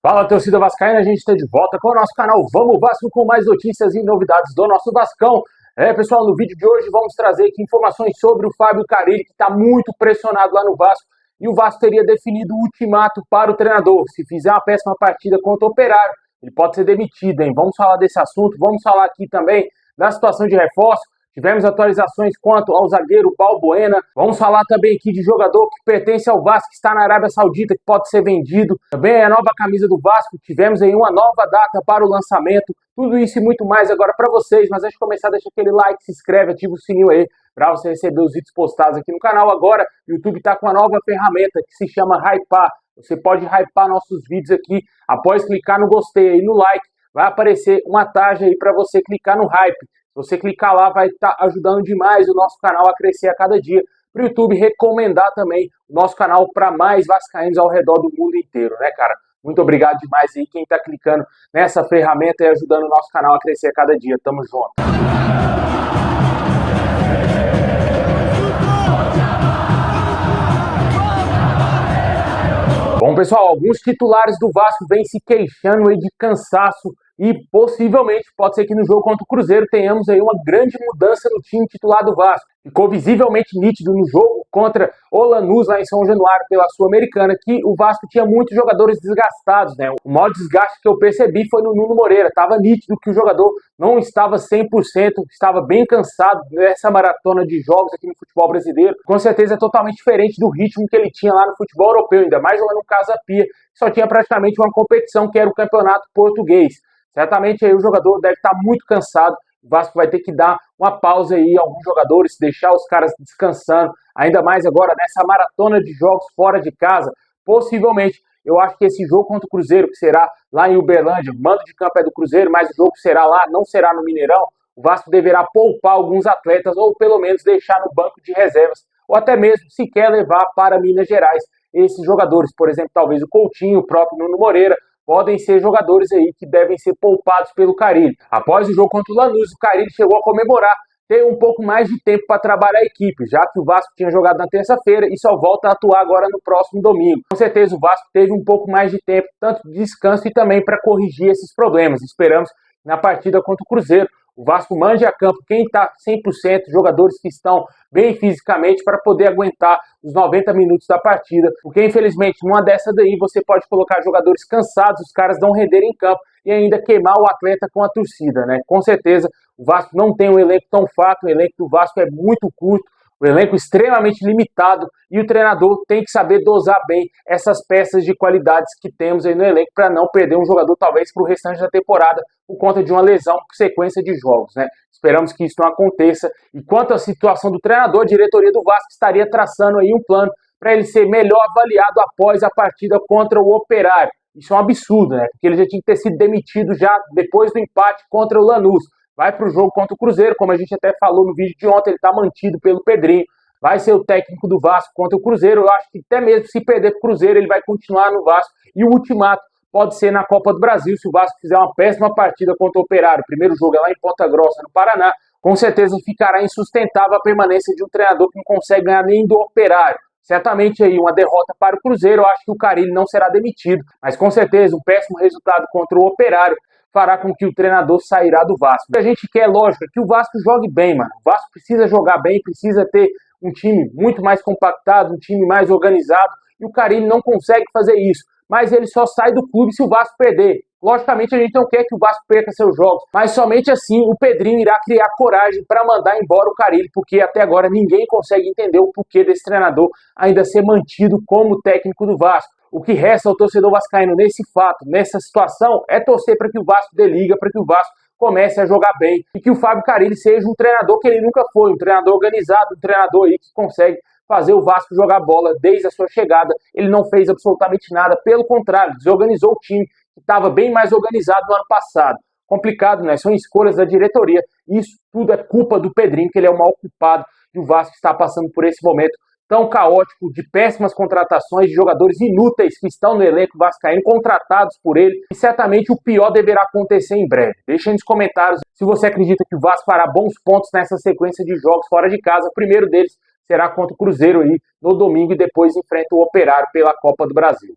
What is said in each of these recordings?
Fala, torcida vascaína, a gente está de volta com o nosso canal Vamos Vasco com mais notícias e novidades do nosso Vascão. Pessoal, no vídeo de hoje vamos trazer aqui informações sobre o Fábio Carille, que está muito pressionado lá no Vasco, e o Vasco teria definido o ultimato para o treinador. Se fizer uma péssima partida contra o Operário, ele pode ser demitido, hein? Vamos falar desse assunto, vamos falar aqui também da situação de reforço. Tivemos atualizações quanto ao zagueiro Balbuena. Vamos falar também aqui de jogador que pertence ao Vasco, que está na Arábia Saudita, que pode ser vendido. Também a nova camisa do Vasco. Tivemos aí uma nova data para o lançamento. Tudo isso e muito mais agora para vocês. Mas antes de começar, deixa aquele like, se inscreve, ativa o sininho aí para você receber os vídeos postados aqui no canal. Agora, o YouTube está com uma nova ferramenta que se chama Hypar. Você pode hypar nossos vídeos aqui após clicar no gostei aí, no like. Vai aparecer uma taxa aí para você clicar no hype. Se você clicar lá, vai estar ajudando demais o nosso canal a crescer a cada dia. Para o YouTube recomendar também o nosso canal para mais vascaínos ao redor do mundo inteiro, né, cara? Muito obrigado demais aí quem está clicando nessa ferramenta e ajudando o nosso canal a crescer a cada dia. Tamo junto. Bom, pessoal, alguns titulares do Vasco vêm se queixando aí de cansaço e possivelmente pode ser que no jogo contra o Cruzeiro tenhamos aí uma grande mudança no time titular do Vasco. Ficou visivelmente nítido no jogo contra o Lanús lá em São Januário pela Sul-Americana que o Vasco tinha muitos jogadores desgastados, né? O maior desgaste que eu percebi foi no Nuno Moreira. Tava nítido que o jogador não estava 100%, estava bem cansado nessa maratona de jogos aqui no futebol brasileiro. Com certeza é totalmente diferente do ritmo que ele tinha lá no futebol europeu, ainda mais jogando no Casa Pia, que só tinha praticamente uma competição que era o Campeonato Português. Certamente aí o jogador deve estar muito cansado. O Vasco vai ter que dar uma pausa aí a alguns jogadores, deixar os caras descansando, ainda mais agora nessa maratona de jogos fora de casa. Possivelmente, eu acho que esse jogo contra o Cruzeiro, que será lá em Uberlândia, o mando de campo é do Cruzeiro, mas o jogo será lá, não será no Mineirão, o Vasco deverá poupar alguns atletas, ou pelo menos deixar no banco de reservas, ou até mesmo se quer levar para Minas Gerais esses jogadores. Por exemplo, talvez o Coutinho, o próprio Nuno Moreira, podem ser jogadores aí que devem ser poupados pelo Carille. Após o jogo contra o Lanús, o Carille chegou a comemorar ter um pouco mais de tempo para trabalhar a equipe, já que o Vasco tinha jogado na terça-feira e só volta a atuar agora no próximo domingo. Com certeza o Vasco teve um pouco mais de tempo, tanto de descanso e também para corrigir esses problemas. Esperamos que na partida contra o Cruzeiro o Vasco mande a campo quem está 100%, jogadores que estão bem fisicamente para poder aguentar os 90 minutos da partida. Porque, infelizmente, numa dessa daí você pode colocar jogadores cansados, os caras não renderem em campo e ainda queimar o atleta com a torcida, né? Com certeza, o Vasco não tem um elenco tão farto, o elenco do Vasco é muito curto, o elenco extremamente limitado e o treinador tem que saber dosar bem essas peças de qualidades que temos aí no elenco para não perder um jogador talvez para o restante da temporada por conta de uma lesão por sequência de jogos, né? Esperamos que isso não aconteça. E quanto à situação do treinador, a diretoria do Vasco estaria traçando aí um plano para ele ser melhor avaliado após a partida contra o Operário. Isso é um absurdo, né? Porque ele já tinha que ter sido demitido já depois do empate contra o Lanús. Vai para o jogo contra o Cruzeiro, como a gente até falou no vídeo de ontem, ele está mantido pelo Pedrinho. Vai ser o técnico do Vasco contra o Cruzeiro. Eu acho que até mesmo se perder para o Cruzeiro, ele vai continuar no Vasco. E o ultimato pode ser na Copa do Brasil, se o Vasco fizer uma péssima partida contra o Operário. O primeiro jogo é lá em Ponta Grossa, no Paraná. Com certeza ficará insustentável a permanência de um treinador que não consegue ganhar nem do Operário. Certamente aí uma derrota para o Cruzeiro, eu acho que o Carille não será demitido. Mas com certeza um péssimo resultado contra o Operário fará com que o treinador sairá do Vasco. O que a gente quer, lógico, é que o Vasco jogue bem, mano. O Vasco precisa jogar bem, precisa ter um time muito mais compactado, um time mais organizado, e o Carille não consegue fazer isso. Mas ele só sai do clube se o Vasco perder. Logicamente a gente não quer que o Vasco perca seus jogos, mas somente assim o Pedrinho irá criar coragem para mandar embora o Carille, porque até agora ninguém consegue entender o porquê desse treinador ainda ser mantido como técnico do Vasco. O que resta ao torcedor vascaíno nesse fato, nessa situação, é torcer para que o Vasco dê liga, para que o Vasco comece a jogar bem e que o Fábio Carille seja um treinador que ele nunca foi, um treinador organizado, um treinador aí que consegue fazer o Vasco jogar bola desde a sua chegada. Ele não fez absolutamente nada, pelo contrário, desorganizou o time, que estava bem mais organizado no ano passado. Complicado, né? São escolhas da diretoria. Isso tudo é culpa do Pedrinho, que ele é o maior culpado e o Vasco está passando por esse momento tão caótico, de péssimas contratações, de jogadores inúteis que estão no elenco vascaíno, contratados por ele, e certamente o pior deverá acontecer em breve. Deixa aí nos comentários se você acredita que o Vasco fará bons pontos nessa sequência de jogos fora de casa. O primeiro deles será contra o Cruzeiro aí no domingo e depois enfrenta o Operário pela Copa do Brasil.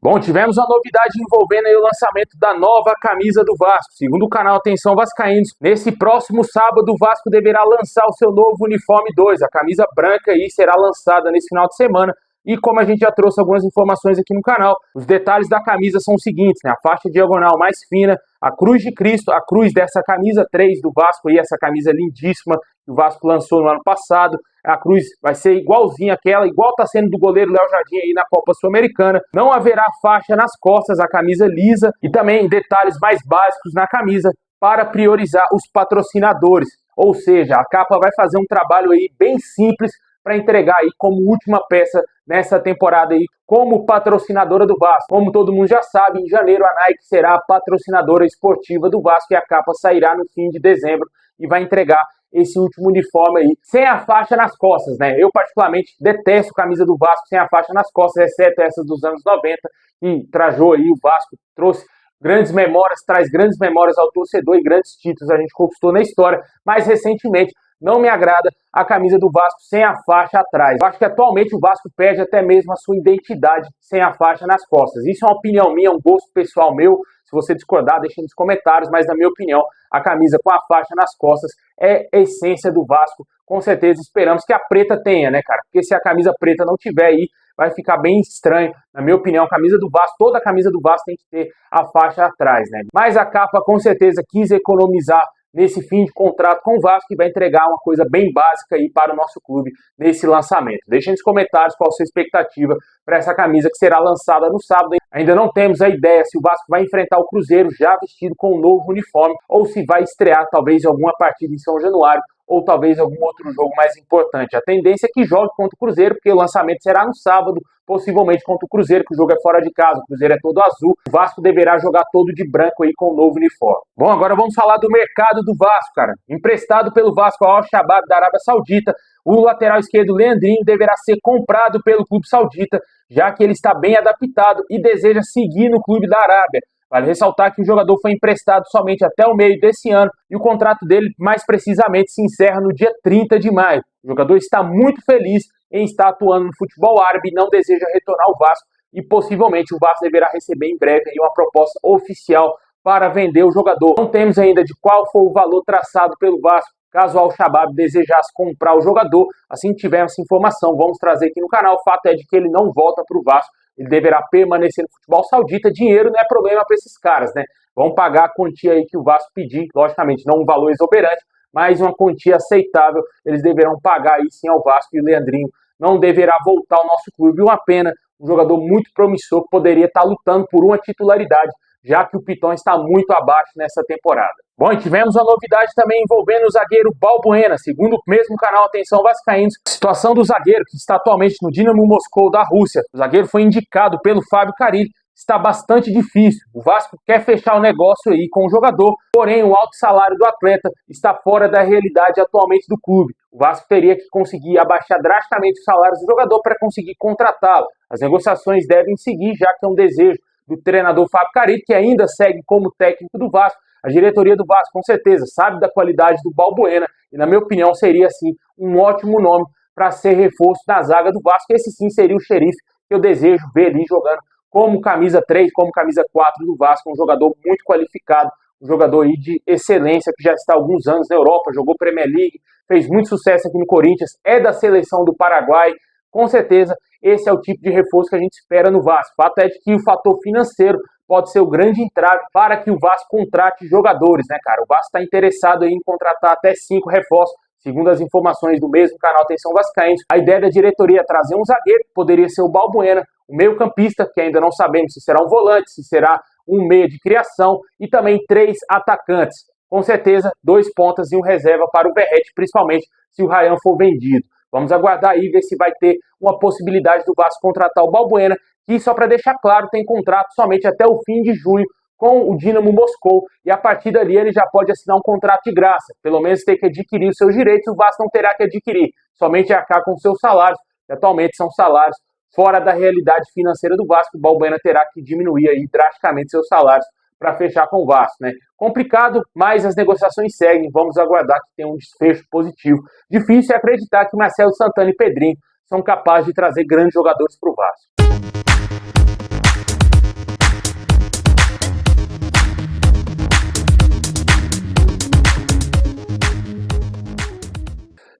Bom, tivemos uma novidade envolvendo aí o lançamento da nova camisa do Vasco. Segundo o canal Atenção Vascaínos, nesse próximo sábado o Vasco deverá lançar o seu novo uniforme 2. A camisa branca aí será lançada nesse final de semana. E como a gente já trouxe algumas informações aqui no canal, os detalhes da camisa são os seguintes, né? A faixa diagonal mais fina, a cruz de Cristo, a cruz dessa camisa 3 do Vasco aí, essa camisa lindíssima que o Vasco lançou no ano passado. A cruz vai ser igualzinha àquela, igual está sendo do goleiro Léo Jardim aí na Copa Sul-Americana. Não haverá faixa nas costas, a camisa lisa e também detalhes mais básicos na camisa para priorizar os patrocinadores. Ou seja, a capa vai fazer um trabalho aí bem simples para entregar aí como última peça nessa temporada aí como patrocinadora do Vasco. Como todo mundo já sabe, em janeiro a Nike será a patrocinadora esportiva do Vasco e a capa sairá no fim de dezembro e vai entregar esse último uniforme aí, sem a faixa nas costas, né? Eu particularmente detesto camisa do Vasco sem a faixa nas costas, exceto essas dos anos 90, que trajou aí o Vasco, trouxe grandes memórias, traz grandes memórias ao torcedor e grandes títulos a gente conquistou na história, mas recentemente não me agrada a camisa do Vasco sem a faixa atrás. Eu acho que atualmente o Vasco perde até mesmo a sua identidade sem a faixa nas costas. Isso é uma opinião minha, um gosto pessoal meu. Se você discordar, deixa nos comentários, mas na minha opinião, a camisa com a faixa nas costas é a essência do Vasco. Com certeza esperamos que a preta tenha, né, cara? Porque se a camisa preta não tiver aí, vai ficar bem estranho. Na minha opinião, a camisa do Vasco, toda a camisa do Vasco tem que ter a faixa atrás, né? Mas a capa com certeza quis economizar nesse fim de contrato com o Vasco e vai entregar uma coisa bem básica aí para o nosso clube nesse lançamento. Deixem nos comentários qual a sua expectativa para essa camisa que será lançada no sábado. Ainda não temos a ideia se o Vasco vai enfrentar o Cruzeiro já vestido com um novo uniforme ou se vai estrear talvez alguma partida em São Januário ou talvez algum outro jogo mais importante. A tendência é que jogue contra o Cruzeiro, porque o lançamento será no sábado, possivelmente contra o Cruzeiro, que o jogo é fora de casa, o Cruzeiro é todo azul, o Vasco deverá jogar todo de branco aí com o novo uniforme. Bom, agora vamos falar do mercado do Vasco, cara. Emprestado pelo Vasco ao Al-Shabaab da Arábia Saudita, o lateral esquerdo Leandrinho deverá ser comprado pelo clube saudita, já que ele está bem adaptado e deseja seguir no clube da Arábia. Vale ressaltar que o jogador foi emprestado somente até o meio desse ano e o contrato dele, mais precisamente, se encerra no dia 30 de maio. O jogador está muito feliz em estar atuando no futebol árabe e não deseja retornar ao Vasco e possivelmente o Vasco deverá receber em breve aí uma proposta oficial para vender o jogador. Não temos ainda de qual foi o valor traçado pelo Vasco, caso o Al-Shabaab desejasse comprar o jogador. Assim que tivermos essa informação, vamos trazer aqui no canal. O fato é de que ele não volta para o Vasco. Ele deverá permanecer no futebol saudita. Dinheiro não é problema para esses caras, né? Vão pagar a quantia aí que o Vasco pedir, logicamente não um valor exuberante, mas uma quantia aceitável. Eles deverão pagar aí sim ao Vasco e o Leandrinho não deverá voltar ao nosso clube. Uma pena, um jogador muito promissor que poderia estar lutando por uma titularidade, já que o Piton está muito abaixo nessa temporada. Bom, e tivemos uma novidade também envolvendo o zagueiro Balbuena. Segundo o mesmo canal Atenção Vascaínos, a situação do zagueiro, que está atualmente no Dinamo Moscou da Rússia. O zagueiro foi indicado pelo Fábio Carille, está bastante difícil. O Vasco quer fechar o negócio aí com o jogador, porém o alto salário do atleta está fora da realidade atualmente do clube. O Vasco teria que conseguir abaixar drasticamente os salários do jogador para conseguir contratá-lo. As negociações devem seguir, já que é um desejo do treinador Fábio Carille, que ainda segue como técnico do Vasco. A diretoria do Vasco, com certeza, sabe da qualidade do Balbuena e, na minha opinião, seria, assim, um ótimo nome para ser reforço da zaga do Vasco. Esse, sim, seria o Xerife que eu desejo ver ali jogando como camisa 3, como camisa 4 do Vasco, um jogador muito qualificado, um jogador aí de excelência, que já está há alguns anos na Europa, jogou Premier League, fez muito sucesso aqui no Corinthians, é da seleção do Paraguai. Com certeza, esse é o tipo de reforço que a gente espera no Vasco. O fato é de que o fator financeiro pode ser o grande entrave para que o Vasco contrate jogadores, né, cara? O Vasco está interessado em contratar até 5 reforços, segundo as informações do mesmo canal Atenção Vascaínos. A ideia da diretoria é trazer um zagueiro, que poderia ser o Balbuena, o meio-campista, que ainda não sabemos se será um volante, se será um meia de criação, e também 3 atacantes. Com certeza, 2 pontas e um reserva para o Verratti, principalmente se o Ryan for vendido. Vamos aguardar aí, ver se vai ter uma possibilidade do Vasco contratar o Balbuena, que, só para deixar claro, tem contrato somente até o fim de junho com o Dinamo Moscou, e a partir dali ele já pode assinar um contrato de graça, pelo menos ter que adquirir os seus direitos. O Vasco não terá que adquirir, somente arcar com seus salários, que atualmente são salários fora da realidade financeira do Vasco. O Balbuena terá que diminuir aí drasticamente seus salários para fechar com o Vasco, né? Complicado, mas as negociações seguem. Vamos aguardar que tenha um desfecho positivo. Difícil é acreditar que Marcelo Santana e Pedrinho são capazes de trazer grandes jogadores para o Vasco.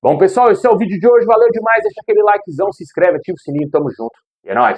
Bom, pessoal, esse é o vídeo de hoje. Valeu demais. Deixa aquele likezão, se inscreve, ativa o sininho. Tamo junto. E é nóis.